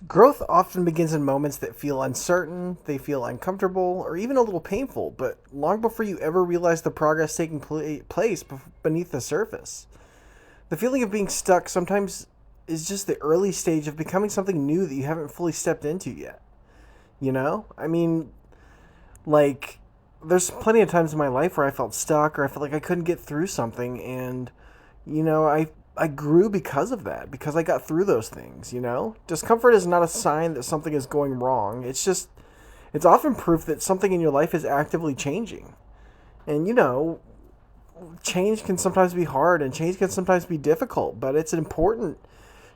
Growth often begins in moments that feel uncertain, they feel uncomfortable, or even a little painful, but long before you ever realize the progress taking place beneath the surface. The feeling of being stuck sometimes is just the early stage of becoming something new that you haven't fully stepped into yet. You know? Like, there's plenty of times in my life where I felt stuck or I felt like I couldn't get through something, and I grew because of that, because I got through those things. Discomfort is not a sign that something is going wrong. It's often proof that something in your life is actively changing. And change can sometimes be hard and change can sometimes be difficult, but it's important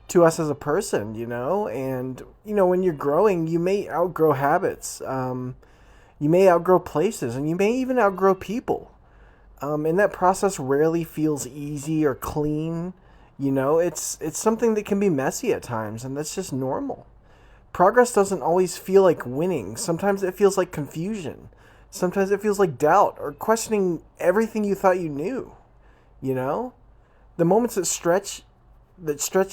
to us as a person. And when you're growing, you may outgrow habits. You may outgrow places, and you may even outgrow people. And that process rarely feels easy or clean. It's something that can be messy at times, and that's just normal. Progress doesn't always feel like winning. Sometimes it feels like confusion. Sometimes it feels like doubt or questioning everything you thought you knew. You know, the moments that stretch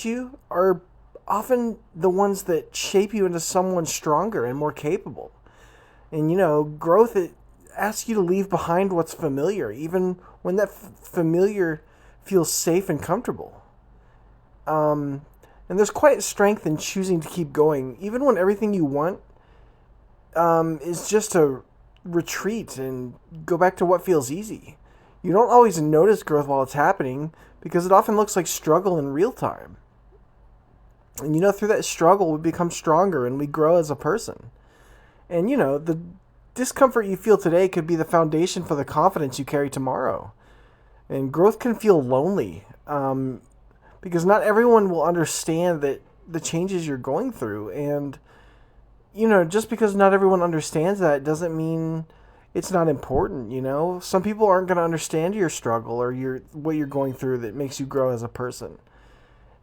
you are often the ones that shape you into someone stronger and more capable. And growth, it asks you to leave behind what's familiar, even when that familiar feels safe and comfortable. And there's quite strength in choosing to keep going, even when everything you want is just to retreat and go back to what feels easy. You don't always notice growth while it's happening because it often looks like struggle in real time. And through that struggle, we become stronger and we grow as a person. And the discomfort you feel today could be the foundation for the confidence you carry tomorrow. And growth can feel lonely because not everyone will understand that the changes you're going through. And just because not everyone understands that doesn't mean it's not important. Some people aren't going to understand your struggle or what you're going through that makes you grow as a person.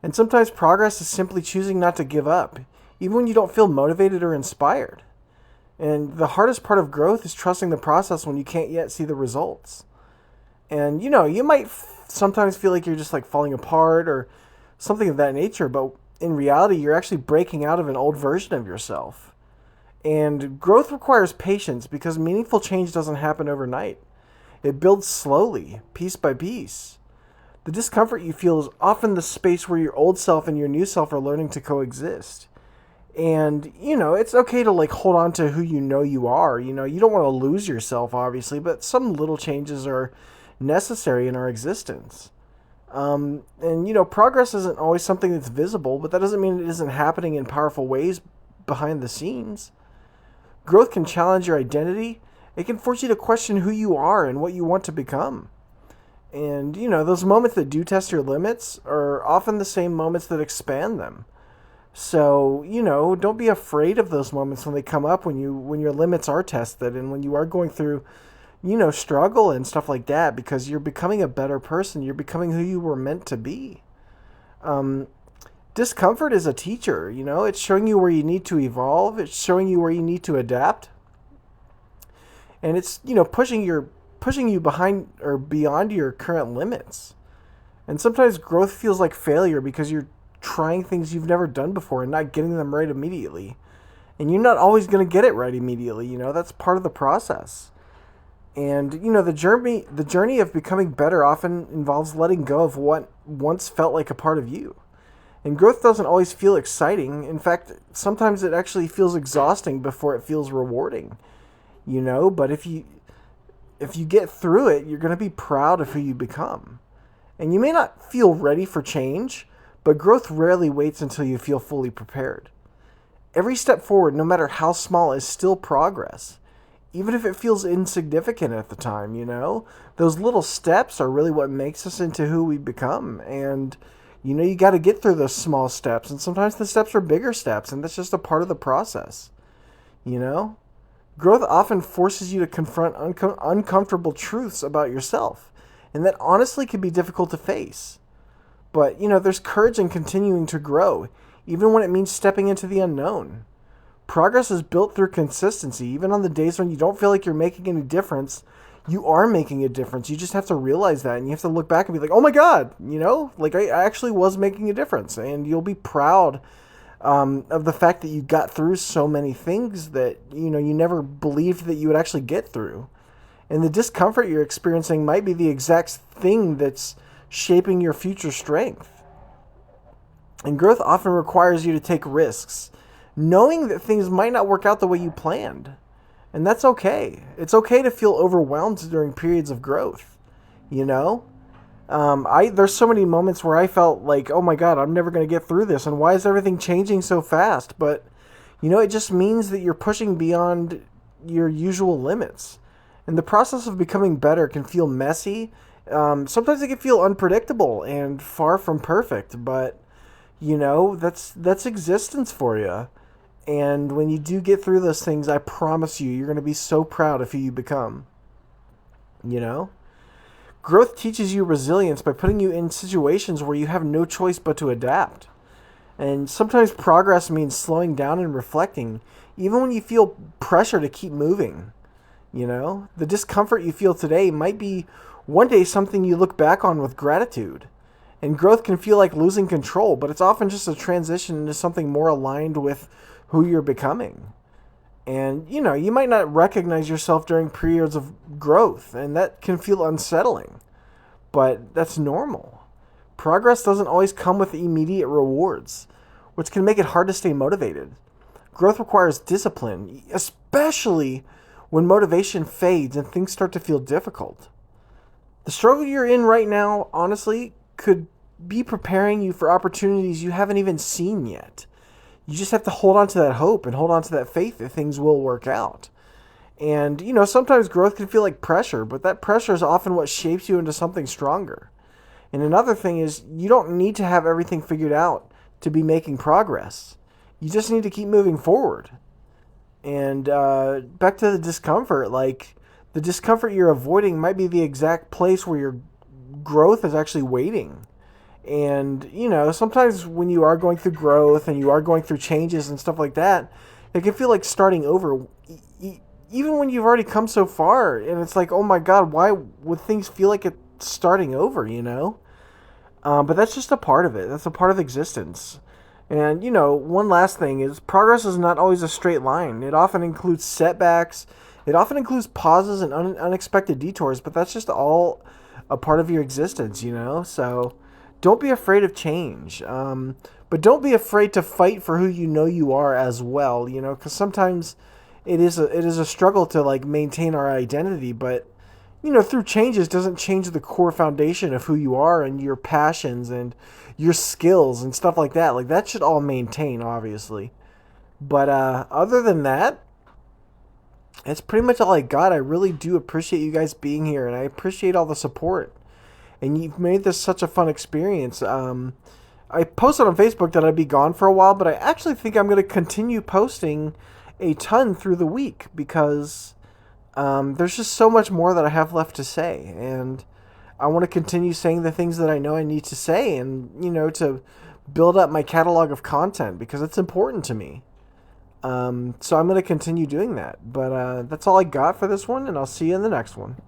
And sometimes progress is simply choosing not to give up, even when you don't feel motivated or inspired. And the hardest part of growth is trusting the process when you can't yet see the results. And you might sometimes feel like you're just like falling apart or something of that nature, but in reality, you're actually breaking out of an old version of yourself. And growth requires patience because meaningful change doesn't happen overnight. It builds slowly, piece by piece. The discomfort you feel is often the space where your old self and your new self are learning to coexist. And, it's okay to like hold on to who you are. You don't want to lose yourself, obviously, but some little changes are necessary in our existence. And progress isn't always something that's visible, but that doesn't mean it isn't happening in powerful ways behind the scenes. Growth can challenge your identity. It can force you to question who you are and what you want to become. And, those moments that do test your limits are often the same moments that expand them. So, don't be afraid of those moments when they come up when your limits are tested and when you are going through, struggle and stuff like that because you're becoming a better person. You're becoming who you were meant to be. Um, Discomfort is a teacher, it's showing you where you need to evolve. It's showing you where you need to adapt. And it's, pushing you behind or beyond your current limits. And sometimes growth feels like failure because you're trying things you've never done before and not getting them right immediately. And you're not always going to get it right immediately, that's part of the process. And the journey of becoming better often involves letting go of what once felt like a part of you. And growth doesn't always feel exciting. In fact, sometimes it actually feels exhausting before it feels rewarding. But if you get through it, you're going to be proud of who you become. And you may not feel ready for change, but growth rarely waits until you feel fully prepared. Every step forward, no matter how small, is still progress. Even if it feels insignificant at the time. Those little steps are really what makes us into who we become. And, you got to get through those small steps. And sometimes the steps are bigger steps, and that's just a part of the process. You know? Growth often forces you to confront uncomfortable truths about yourself. And that honestly can be difficult to face. But, there's courage in continuing to grow, even when it means stepping into the unknown. Progress is built through consistency. Even on the days when you don't feel like you're making any difference, you are making a difference. You just have to realize that, and you have to look back and be like, oh my God, like I actually was making a difference. And you'll be proud of the fact that you got through so many things that, you never believed that you would actually get through. And the discomfort you're experiencing might be the exact thing that's shaping your future strength. And growth often requires you to take risks, knowing that things might not work out the way you planned. And that's okay. It's okay to feel overwhelmed during periods of growth, you know? There's so many moments where I felt like, oh my God, I'm never going to get through this. And why is everything changing so fast? But, it just means that you're pushing beyond your usual limits. And the process of becoming better can feel messy. Sometimes it can feel unpredictable and far from perfect, but that's existence for you. And when you do get through those things, I promise you're going to be so proud of who you become. Growth teaches you resilience by putting you in situations where you have no choice but to adapt. And sometimes progress means slowing down and reflecting, even when you feel pressure to keep moving. The discomfort you feel today might be one day something you look back on with gratitude. And growth can feel like losing control, but it's often just a transition into something more aligned with who you're becoming. And, you might not recognize yourself during periods of growth, and that can feel unsettling. But that's normal. Progress doesn't always come with immediate rewards, which can make it hard to stay motivated. Growth requires discipline, especially when motivation fades and things start to feel difficult. The struggle you're in right now, honestly, could be preparing you for opportunities you haven't even seen yet. You just have to hold on to that hope and hold on to that faith that things will work out. And, sometimes growth can feel like pressure, but that pressure is often what shapes you into something stronger. And another thing is, you don't need to have everything figured out to be making progress. You just need to keep moving forward. And back to the discomfort, the discomfort you're avoiding might be the exact place where your growth is actually waiting. And, sometimes when you are going through growth and you are going through changes and stuff like that, it can feel like starting over, even when you've already come so far. And it's like, oh my God, why would things feel like it's starting over, But that's just a part of it. That's a part of existence. And, one last thing is progress is not always a straight line. It often includes setbacks. It often includes pauses and unexpected detours, but that's just all a part of your existence, So don't be afraid of change. But don't be afraid to fight for who you are as well, because sometimes it is a struggle to maintain our identity, but through changes doesn't change the core foundation of who you are and your passions and your skills and stuff like that. That should all maintain, obviously. But other than that, that's pretty much all I got. I really do appreciate you guys being here, and I appreciate all the support. And you've made this such a fun experience. I posted on Facebook that I'd be gone for a while, but I actually think I'm going to continue posting a ton through the week because there's just so much more that I have left to say. And I want to continue saying the things that I know I need to say and, to build up my catalog of content because it's important to me. So I'm going to continue doing that. But that's all I got for this one, and I'll see you in the next one.